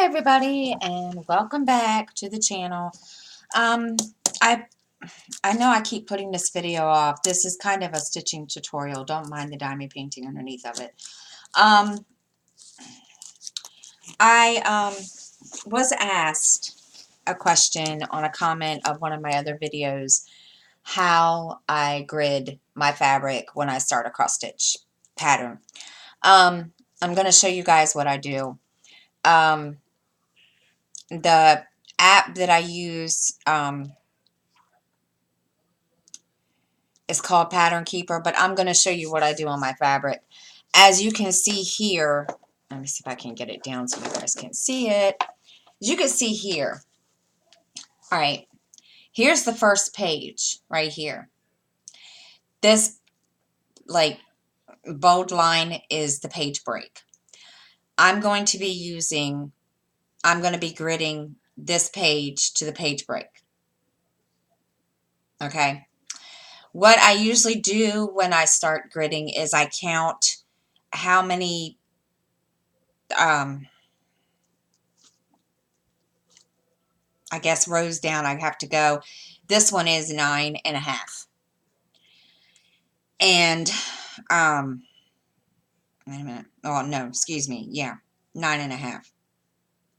everybody, and welcome back to the channel. Um, I I know I keep putting this video off. This is kind of a stitching tutorial. Don't mind the diamond painting underneath of it. Um, I was asked a question on a comment of one of my other videos, how I grid my fabric when I start a cross stitch pattern. I'm going to show you guys what I do. The app that I use is called Pattern Keeper, but I'm going to show you what I do on my fabric. As you can see here, let me see if I can get it down so you guys can see it. As you can see here, all right, here's the first page right here. This like bold line is the page break. I'm going to be gridding this page to the page break. Okay. What I usually do when I start gridding is I count how many I guess rows down I have to go. This one is 9.5. And wait a minute. Oh no, excuse me. Yeah, 9.5.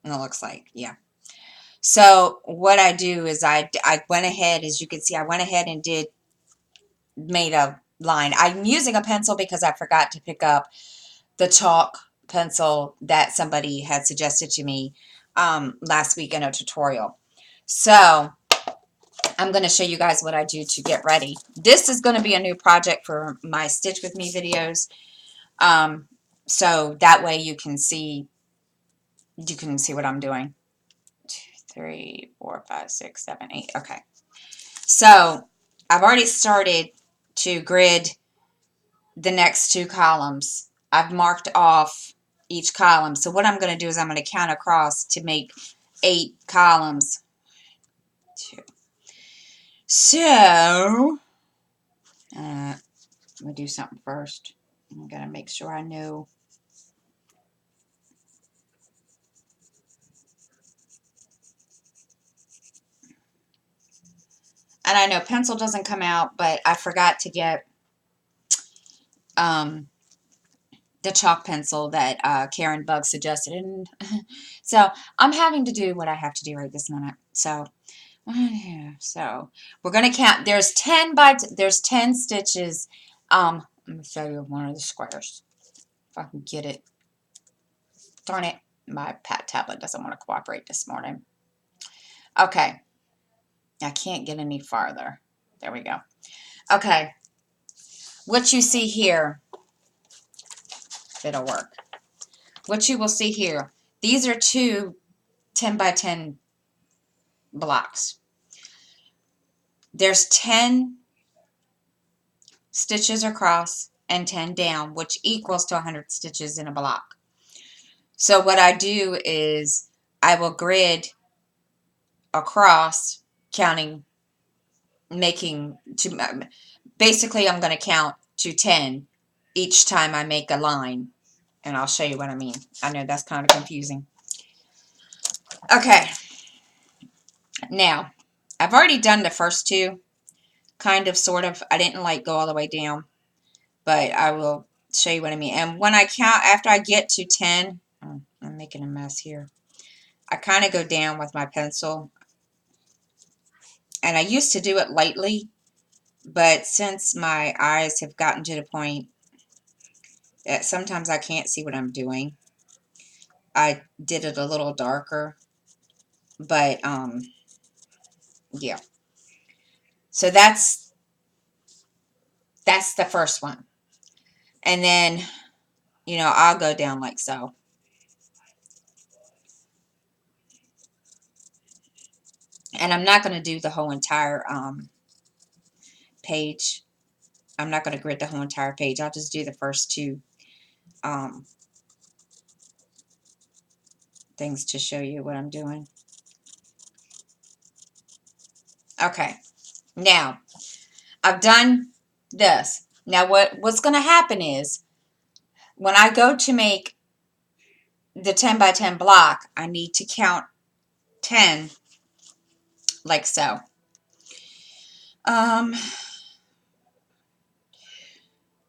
And it looks like, yeah. So what I do is I went ahead, as you can see, I went ahead and made a line. I'm using a pencil because I forgot to pick up the chalk pencil that somebody had suggested to me last week in a tutorial. So I'm going to show you guys what I do to get ready. This is going to be a new project for my Stitch With Me videos. So that way you can see what I'm doing. 2, 3, 4, 5, 6, 7, 8. Okay. So I've already started to grid the next 2 columns. I've marked off each column. So what I'm going to do is I'm going to count across to make 8 columns. 2. So I'm going to do something first. I'm going to make sure I know. And I know pencil doesn't come out, but I forgot to get the chalk pencil that Karen Bug suggested. And so I'm having to do what I have to do right this minute. So we're going to count. There's 10 stitches. Let me show you one of the squares. If I can get it. Darn it. My tablet doesn't want to cooperate this morning. Okay. I can't get any farther. There we go. Okay. What you see here, it'll work. What you will see here, these are 2 10 by 10 blocks. There's 10 stitches across and 10 down, which equals to 100 stitches in a block. So what I do is I will grid across, basically I'm going to count to 10 each time I make a line, and I'll show you what I mean. I know that's kind of confusing. Okay, now I've already done the first 2, kind of, sort of. I didn't like go all the way down, but I will show you what I mean. And when I count, after I get to 10, I'm making a mess here. I kind of go down with my pencil. And I used to do it lightly, but since my eyes have gotten to the point that sometimes I can't see what I'm doing, I did it a little darker. But, yeah. So that's the first one. And then, you know, I'll go down like so. And I'm not going to do the whole entire page. I'm not going to grid the whole entire page. I'll just do the first 2 things to show you what I'm doing. Okay. Now, I've done this. Now, what's going to happen is when I go to make the 10 by 10 block, I need to count 10 like so. Um,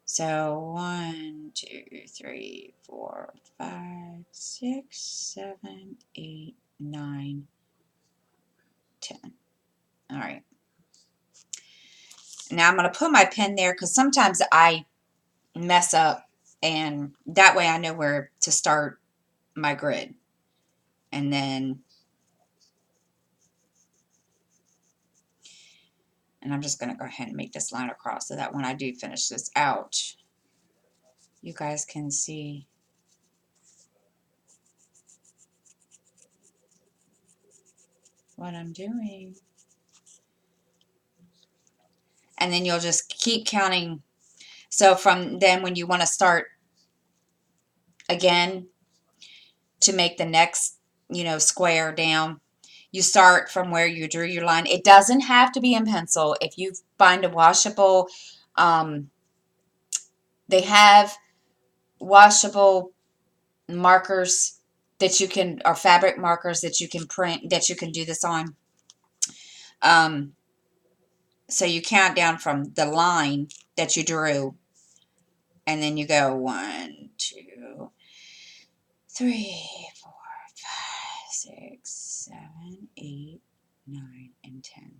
so 1, 2, 3, 4, 5, 6, 7, 8, 9, 10. All right. Now I'm going to put my pen there because sometimes I mess up, and that way I know where to start my grid. And then, and I'm just going to go ahead and make this line across so that when I do finish this out, you guys can see what I'm doing. And then you'll just keep counting. So from then when you want to start again to make the next, square down, you start from where you drew your line. It doesn't have to be in pencil. If you find a washable, um, they have washable markers that you can, or fabric markers that you can print, that you can do this on. So you count down from the line that you drew, and then you go 1, 2, 3, 4, 5, 6, 7, 8, 9, and 10.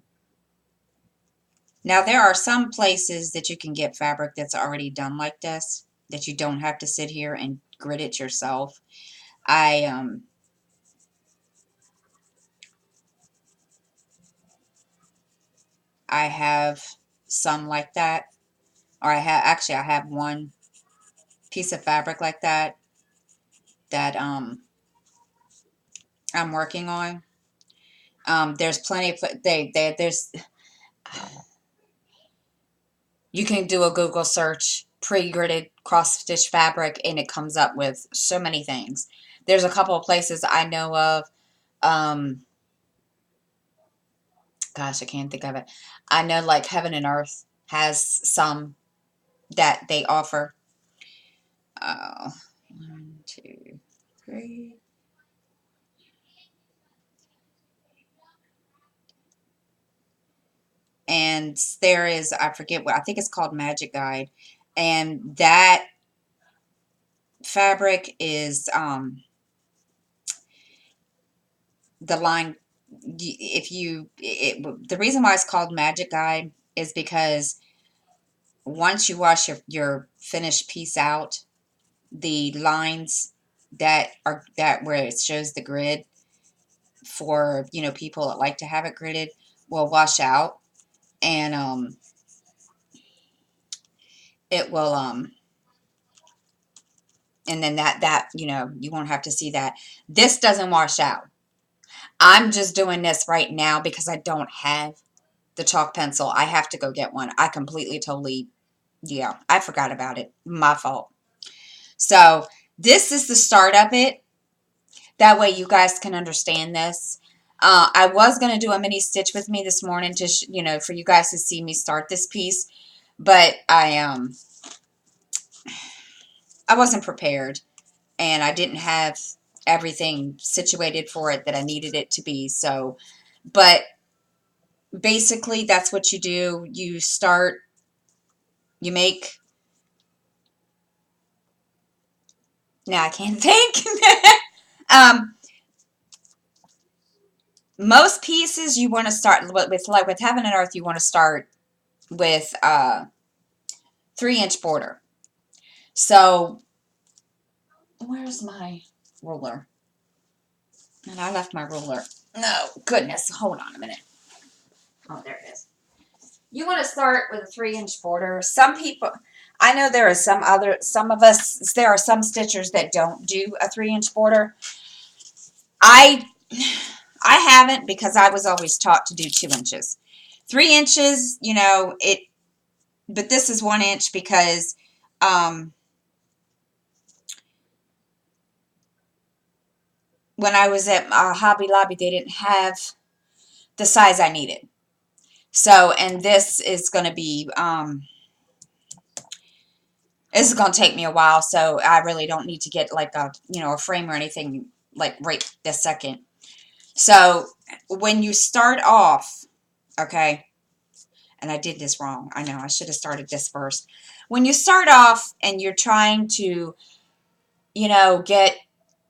Now there are some places that you can get fabric that's already done like this, that you don't have to sit here and grid it yourself. I have some like that, or I have one piece of fabric like that I'm working on. There's plenty of there's you can do a Google search, pre-gridded cross stitch fabric, and it comes up with so many things. There's a couple of places I know of. Um, Gosh, I can't think of it. I know like Heaven and Earth has some that they offer. Oh, 1, 2, 3. And there is, I forget what, I think it's called Magic Guide. And that fabric is the line, the reason why it's called Magic Guide is because once you wash your finished piece out, the lines that where it shows the grid for people that like to have it gridded will wash out, and it will and then that you won't have to see that. This doesn't wash out. I'm just doing this right now because I don't have the chalk pencil. I have to go get one. I completely totally, yeah, I forgot about it. My fault. So this is the start of it. That way you guys can understand this. I was going to do a mini stitch with me this morning to, for you guys to see me start this piece. But I wasn't prepared. And I didn't have everything situated for it that I needed it to be. So, but basically that's what you do. You start, you make, now I can't think. um, Most pieces you want to start with, like with Heaven and Earth, you want to start with 3-inch border. So where's my ruler? And I left my ruler. No, goodness. Hold on a minute. Oh, there it is. You want to start with a 3-inch border. Some people, I know there are some of us, there are some stitchers that don't do a 3-inch border. I haven't, because I was always taught to do 2 inches. 3 inches, but this is 1 inch because, when I was at Hobby Lobby, they didn't have the size I needed. So, and this is going to be, This is going to take me a while, so I really don't need to get like a, a frame or anything like right this second. So when you start off, okay, and I did this wrong. I know I should have started this first. When you start off and you're trying to, get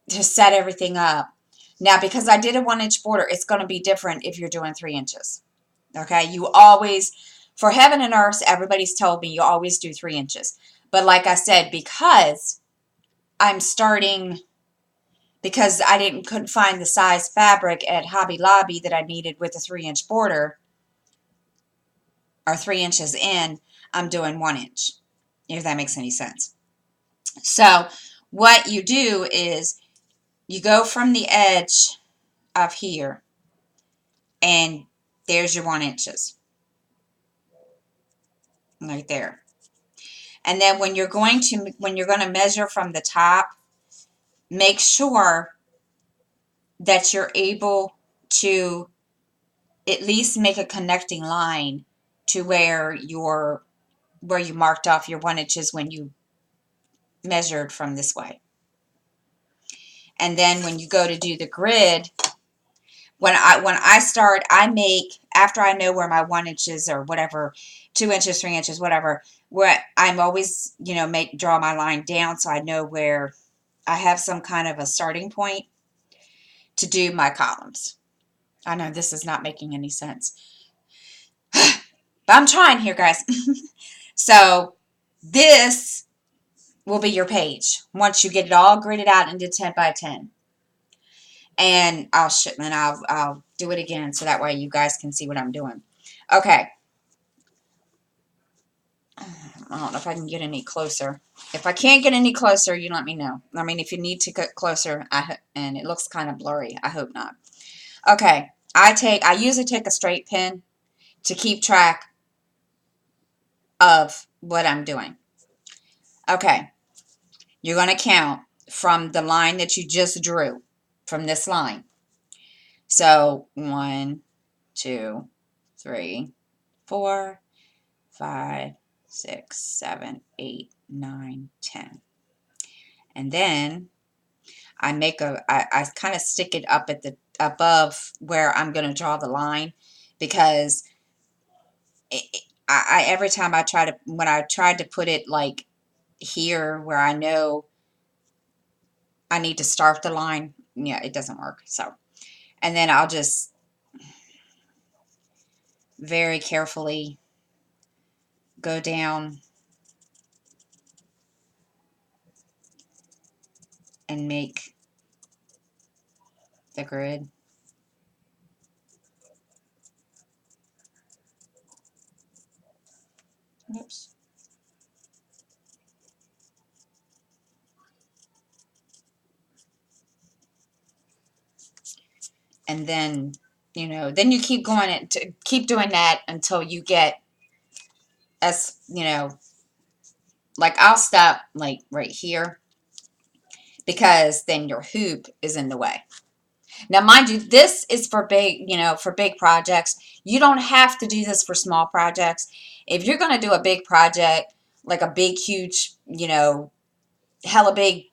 to set everything up. Now, because I did a 1-inch border, it's going to be different if you're doing 3 inches. Okay, you always, for heaven and earth, everybody's told me you always do 3 inches. But like I said, because I'm starting, because I couldn't find the size fabric at Hobby Lobby that I needed with a 3-inch border, or 3 inches in, I'm doing 1 inch, if that makes any sense. So what you do is you go from the edge of here, and there's your 1 inches right there. And then when you're going to measure from the top, make sure that you're able to at least make a connecting line to where you marked off your 1 inches when you measured from this way. And then when you go to do the grid, when I start, I make, after I know where my 1 inches or whatever, 2 inches, 3 inches, whatever, where I'm always, draw my line down so I know where I have some kind of a starting point to do my columns. I know this is not making any sense, but I'm trying here, guys. So this will be your page once you get it all gridded out into 10 by 10. And I'll do it again so that way you guys can see what I'm doing. Okay. I don't know if I can get any closer. If I can't get any closer, you let me know. I mean, if you need to get closer, and it looks kind of blurry, I hope not. Okay. I usually take a straight pin to keep track of what I'm doing. Okay. You're going to count from the line that you just drew, from this line. So 1, 2, 3, 4, 5, 6, 7, 8, 9, 10. And then I kind of stick it up at the above where I'm going to draw the line, because every time when I tried to put it like here where I know I need to start the line, yeah, it doesn't work. So, and then I'll just very carefully go down and make the grid. Oops. And then, then you keep keep doing that until you get, as, like I'll stop like right here, because then your hoop is in the way. Now, mind you, this is for big, for big projects. You don't have to do this for small projects. If you're going to do a big project, like a big, huge, hella big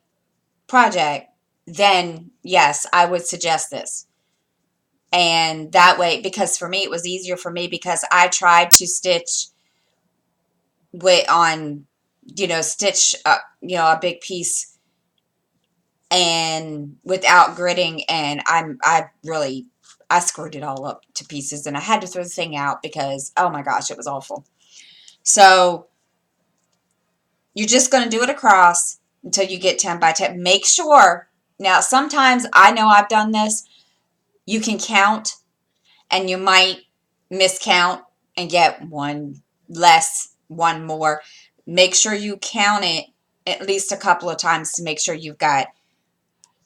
project, then yes, I would suggest this. And that way, because for me, it was easier for me because I tried to stitch stitch up, a big piece and without gridding, and I screwed it all up to pieces, and I had to throw the thing out because, oh my gosh, it was awful. So you're just going to do it across until you get 10 by 10. Make sure, now sometimes I know I've done this, you can count and you might miscount and get one less, one more. Make sure you count it at least a couple of times to make sure you've got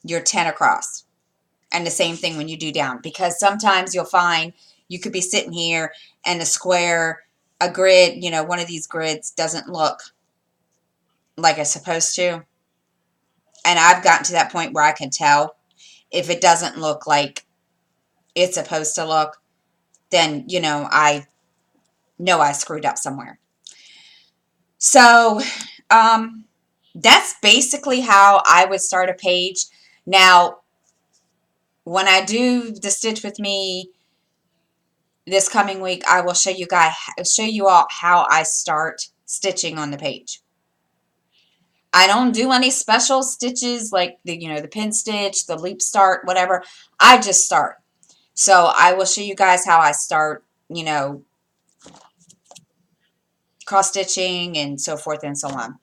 your 10 across. And the same thing when you do down, because sometimes you'll find you could be sitting here and a grid, one of these grids doesn't look like it's supposed to. And I've gotten to that point where I can tell if it doesn't look like it's supposed to look, then, I know I screwed up somewhere. So that's basically how I would start a page. Now, when I do the Stitch with Me this coming week, I will show you all how I start stitching on the page. I don't do any special stitches like the pin stitch, the loop start, whatever. I just start. So I will show you guys how I start, cross stitching and so forth and so on.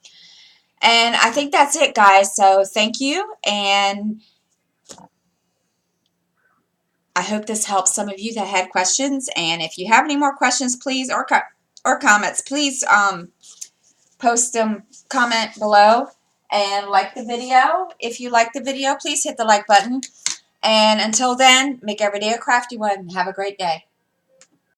And I think that's it, guys. So thank you, and I hope this helps some of you that had questions. And if you have any more questions, please, or comments, please post them, comment below, and like the video. If you like the video, please hit the like button. And until then, make every day a crafty one. Have a great day.